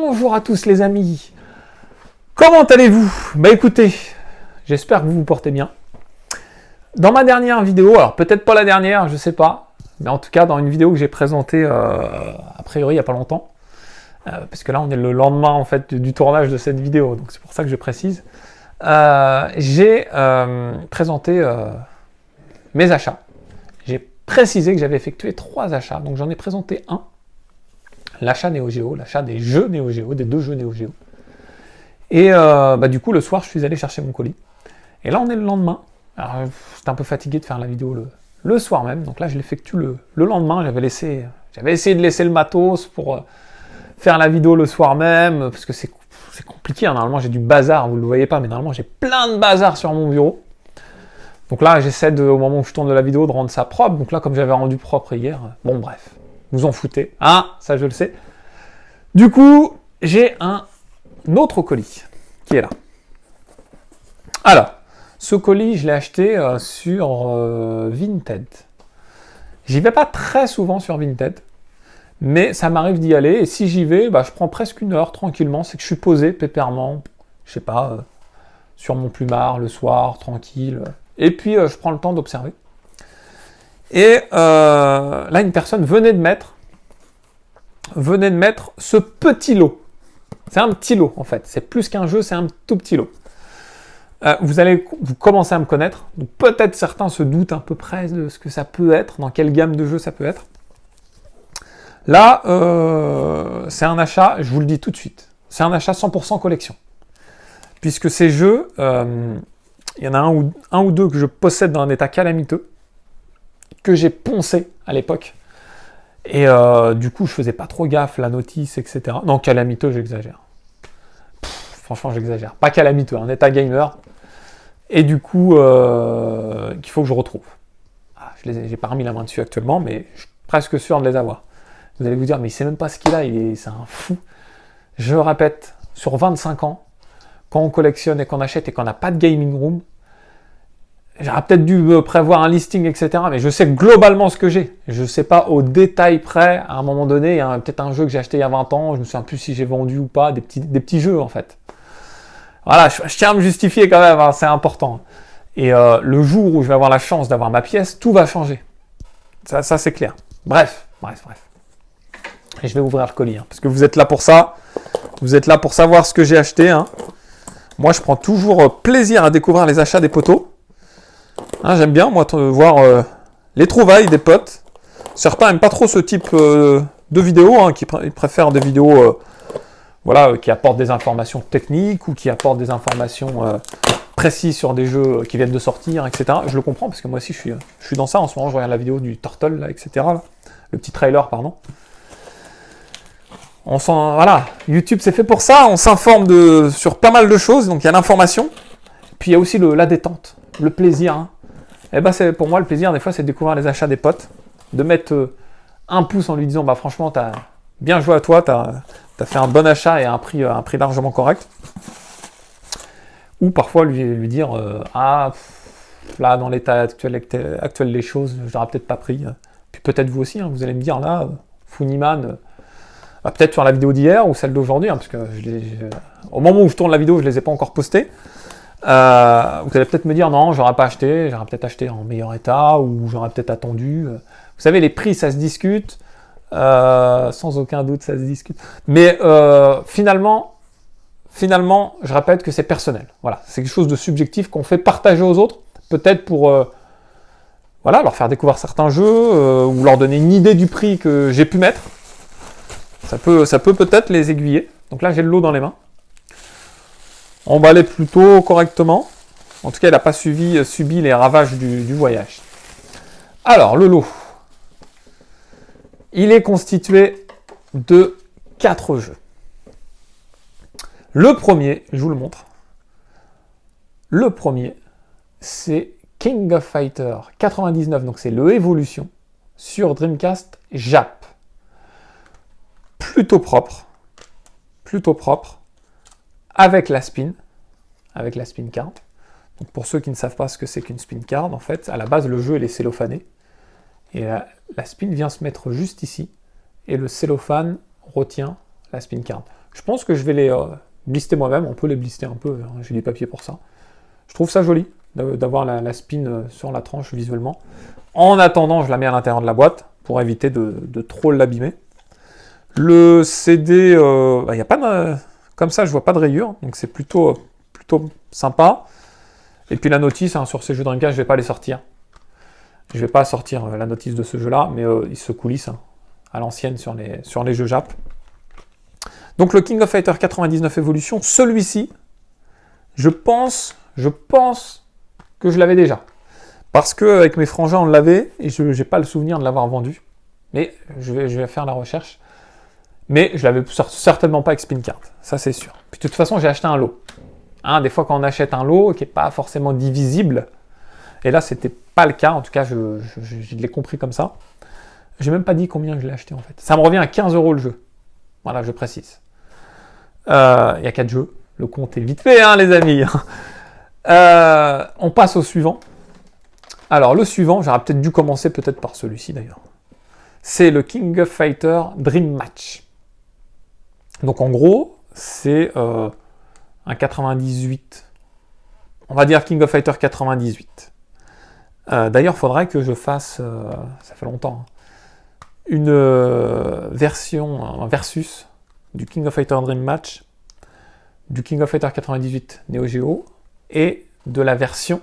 Bonjour à tous les amis. Comment allez-vous? Bah écoutez, j'espère que vous vous portez bien. Dans ma dernière vidéo, alors peut-être pas la dernière, je sais pas, mais en tout cas dans une vidéo que j'ai présentée a priori il y a pas longtemps, parce que là on est le lendemain en fait du tournage de cette vidéo, donc c'est pour ça que je précise. J'ai présenté mes achats. J'ai précisé que j'avais effectué 3 achats, donc j'en ai présenté un. L'achat Neo Geo, l'achat des jeux Neo Geo, des 2 jeux Neo Geo. Et du coup, le soir, je suis allé chercher mon colis. Et là, on est le lendemain. Alors, j'étais un peu fatigué de faire la vidéo le soir même. Donc là, je l'effectue le lendemain. J'avais essayé de laisser le matos pour faire la vidéo le soir même, parce que c'est compliqué. Hein. Normalement, j'ai du bazar, vous ne le voyez pas, mais normalement, j'ai plein de bazar sur mon bureau. Donc là, j'essaie, au moment où je tourne de la vidéo, de rendre ça propre. Donc là, comme j'avais rendu propre hier, bon, bref. Vous en foutez. Ah, ça je le sais. Du coup, j'ai un autre colis qui est là. Alors, ce colis, je l'ai acheté sur Vinted. J'y vais pas très souvent sur Vinted, mais ça m'arrive d'y aller. Et si j'y vais, je prends presque 1 heure tranquillement. C'est que je suis posé pépèrement, je sais pas, sur mon plumard le soir, tranquille. Et puis, je prends le temps d'observer. Et là, une personne venait de mettre ce petit lot. C'est un petit lot, en fait. C'est plus qu'un jeu, c'est un tout petit lot. Vous commencez à me connaître. Donc peut-être certains se doutent à peu près de ce que ça peut être, dans quelle gamme de jeux ça peut être. Là, c'est un achat, je vous le dis tout de suite, c'est un achat 100% collection. Puisque ces jeux, il y en a un ou deux que je possède dans un état calamiteux, que j'ai poncé à l'époque. Et du coup, je faisais pas trop gaffe, la notice, etc. Non, calamiteux, j'exagère. Franchement, j'exagère. Pas calamiteux, un état gamer. Et du coup, qu'il faut que je retrouve. Ah, j'ai pas remis la main dessus actuellement, mais je suis presque sûr de les avoir. Vous allez vous dire, mais il sait même pas ce qu'il a, c'est un fou. Je répète, sur 25 ans, quand on collectionne et qu'on achète et qu'on n'a pas de gaming room, j'aurais peut-être dû prévoir un listing, etc. Mais je sais globalement ce que j'ai. Je ne sais pas au détail près. À un moment donné, il y a peut-être un jeu que j'ai acheté il y a 20 ans. Je ne me souviens plus si j'ai vendu ou pas. Des petits jeux, en fait. Voilà, je tiens à me justifier quand même. Hein, c'est important. Et le jour où je vais avoir la chance d'avoir ma pièce, tout va changer. Ça c'est clair. Bref. Et je vais ouvrir le colis. Hein, parce que vous êtes là pour ça. Vous êtes là pour savoir ce que j'ai acheté. Hein. Moi, je prends toujours plaisir à découvrir les achats des potos. Hein, j'aime bien, moi, voir les trouvailles des potes. Certains n'aiment pas trop ce type de vidéos, hein, ils préfèrent des vidéos qui apportent des informations techniques ou qui apportent des informations précises sur des jeux qui viennent de sortir, etc. Je le comprends, parce que moi aussi, je suis dans ça. En ce moment, je regarde la vidéo du Turtle, là, etc. Là. Le petit trailer, pardon. YouTube, c'est fait pour ça. On s'informe sur pas mal de choses, donc il y a l'information. Puis il y a aussi la détente, le plaisir. Hein. Pour moi, le plaisir, des fois, c'est de découvrir les achats des potes, de mettre un pouce en lui disant, franchement, t'as bien joué à toi, t'as fait un bon achat et à un prix largement correct. Ou parfois lui dire, là, dans l'état actuel des choses, j'aurais peut-être pas pris. Puis peut-être vous aussi, hein, vous allez me dire, là, Funiman, peut-être sur la vidéo d'hier ou celle d'aujourd'hui, hein, parce que au moment où je tourne la vidéo, je les ai pas encore postées. Vous allez peut-être me dire non, j'aurais pas acheté, j'aurais peut-être acheté en meilleur état ou j'aurais peut-être attendu. Vous savez, les prix ça se discute, sans aucun doute ça se discute. Mais finalement, je répète que c'est personnel. Voilà, c'est quelque chose de subjectif qu'on fait partager aux autres, peut-être pour leur faire découvrir certains jeux ou leur donner une idée du prix que j'ai pu mettre. Ça peut peut-être les aiguiller. Donc là, j'ai le lot dans les mains. Emballé plutôt correctement. En tout cas, il n'a pas subi les ravages du voyage. Alors, le lot. Il est constitué de 4 jeux. Le premier, je vous le montre. Le premier, c'est King of Fighter 99. Donc, c'est le Evolution sur Dreamcast Jap. Plutôt propre. Avec la spin card. Donc pour ceux qui ne savent pas ce que c'est qu'une spin card, en fait, à la base, le jeu il est cellophané. Et la spin vient se mettre juste ici. Et le cellophane retient la spin card. Je pense que je vais les blister moi-même. On peut les blister un peu, hein, j'ai du papier pour ça. Je trouve ça joli d'avoir la spin sur la tranche visuellement. En attendant, je la mets à l'intérieur de la boîte pour éviter de trop l'abîmer. Le CD, y a pas de, comme ça, je vois pas de rayures, donc c'est plutôt sympa. Et puis la notice, hein, sur ces jeux Dreamcast, je vais pas les sortir. Je vais pas sortir la notice de ce jeu-là, mais il se coulisse hein, à l'ancienne sur les jeux Jap. Donc le King of Fighter 99 Evolution, celui-ci, je pense que je l'avais déjà. Parce qu'avec mes frangins, on l'avait, et je n'ai pas le souvenir de l'avoir vendu. Mais je vais faire la recherche. Mais je l'avais certainement pas avec Spin Card, ça c'est sûr. Puis de toute façon, j'ai acheté un lot. Hein, des fois, quand on achète un lot qui n'est pas forcément divisible, et là, c'était pas le cas, en tout cas, je l'ai compris comme ça. J'ai même pas dit combien je l'ai acheté en fait. Ça me revient à 15 € le jeu. Voilà, je précise. Il y a 4 jeux. Le compte est vite fait, hein, les amis. On passe au suivant. Alors, le suivant, j'aurais peut-être dû commencer peut-être par celui-ci d'ailleurs. C'est le King of Fighter Dream Match. Donc, en gros, c'est un 98. On va dire King of Fighter 98. D'ailleurs, il faudrait que je fasse, ça fait longtemps, hein, une version, un versus du King of Fighter Dream Match, du King of Fighter 98 Neo Geo et de la version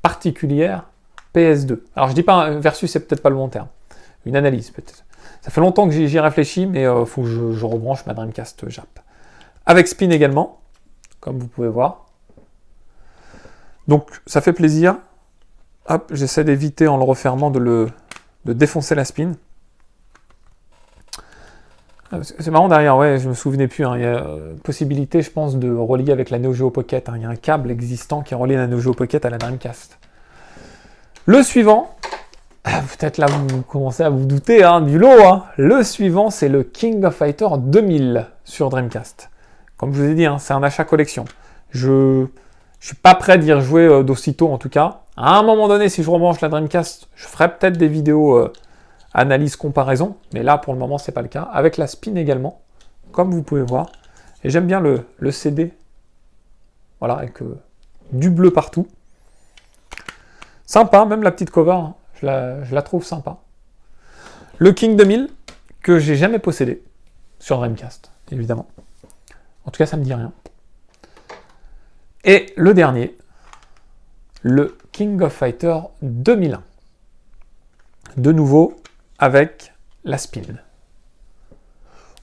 particulière PS2. Alors je dis pas versus, c'est peut-être pas le bon terme. Une analyse peut-être. Ça fait longtemps que j'y réfléchis, mais il faut que je rebranche ma Dreamcast Jap. Avec spin également, comme vous pouvez voir. Donc ça fait plaisir. Hop, j'essaie d'éviter en le refermant de défoncer la spin. C'est marrant derrière, ouais, je me souvenais plus. Hein, il y a possibilité, je pense, de relier avec la Neo Geo Pocket. Hein, il y a un câble existant qui relie la Neo Geo Pocket à la Dreamcast. Le suivant, peut-être là vous commencez à vous douter hein, du lot. Hein. Le suivant, c'est le King of Fighter 2000 sur Dreamcast. Comme je vous ai dit, hein, c'est un achat collection. Je suis pas prêt d'y rejouer d'aussitôt en tout cas. À un moment donné, si je rebranche la Dreamcast, je ferai peut-être des vidéos analyse comparaison, mais là pour le moment c'est pas le cas. Avec la spin également, comme vous pouvez voir. Et j'aime bien le CD. Voilà, avec du bleu partout. Sympa, même la petite cover, hein, je la trouve sympa. Le King 2000, que j'ai jamais possédé sur Dreamcast, évidemment. En tout cas, ça me dit rien. Et le dernier, le King of Fighter 2001. De nouveau, avec la spin.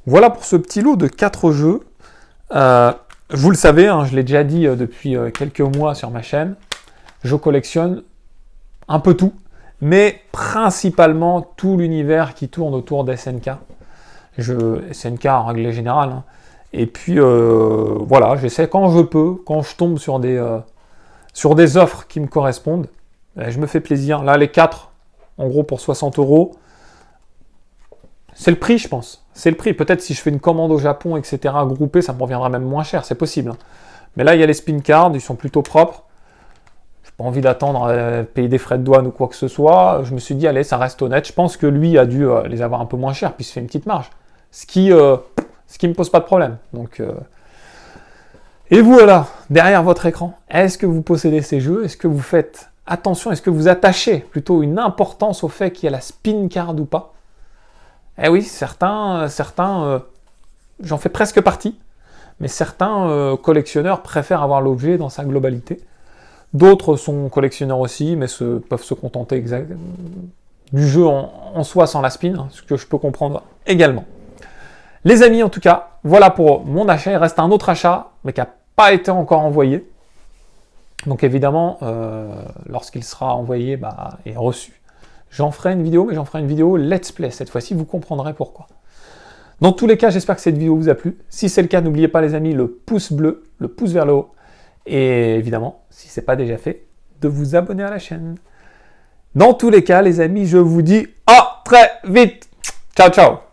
Voilà pour ce petit lot de 4 jeux. Vous le savez, hein, je l'ai déjà dit depuis quelques mois sur ma chaîne, je collectionne un peu tout, mais principalement tout l'univers qui tourne autour d'SNK. SNK en règle générale. Hein. Et puis voilà, j'essaie quand je peux, quand je tombe sur des offres qui me correspondent, je me fais plaisir. Là, les 4, en gros pour 60 €, c'est le prix, je pense. C'est le prix. Peut-être si je fais une commande au Japon, etc., groupée, ça me reviendra même moins cher, c'est possible. Hein. Mais là, il y a les spin cards, ils sont plutôt propres. Je n'ai pas envie d'attendre payer des frais de douane ou quoi que ce soit. Je me suis dit, allez, ça reste honnête. Je pense que lui a dû les avoir un peu moins chers, puis il se fait une petite marge. Ce qui me pose pas de problème. Donc, et vous, voilà, derrière votre écran, est-ce que vous possédez ces jeux? Est-ce que vous faites attention? Est-ce que vous attachez plutôt une importance au fait qu'il y a la spin card ou pas? Eh oui, certains j'en fais presque partie, mais certains collectionneurs préfèrent avoir l'objet dans sa globalité. D'autres sont collectionneurs aussi, mais peuvent se contenter du jeu en soi sans la spin, hein, ce que je peux comprendre également. Les amis, en tout cas, voilà pour mon achat. Il reste un autre achat, mais qui n'a pas été encore envoyé. Donc évidemment, lorsqu'il sera envoyé et reçu, j'en ferai une vidéo, mais j'en ferai une vidéo let's play. Cette fois-ci, vous comprendrez pourquoi. Dans tous les cas, j'espère que cette vidéo vous a plu. Si c'est le cas, n'oubliez pas les amis, le pouce bleu, le pouce vers le haut. Et évidemment, si ce n'est pas déjà fait, de vous abonner à la chaîne. Dans tous les cas, les amis, je vous dis à très vite. Ciao, ciao.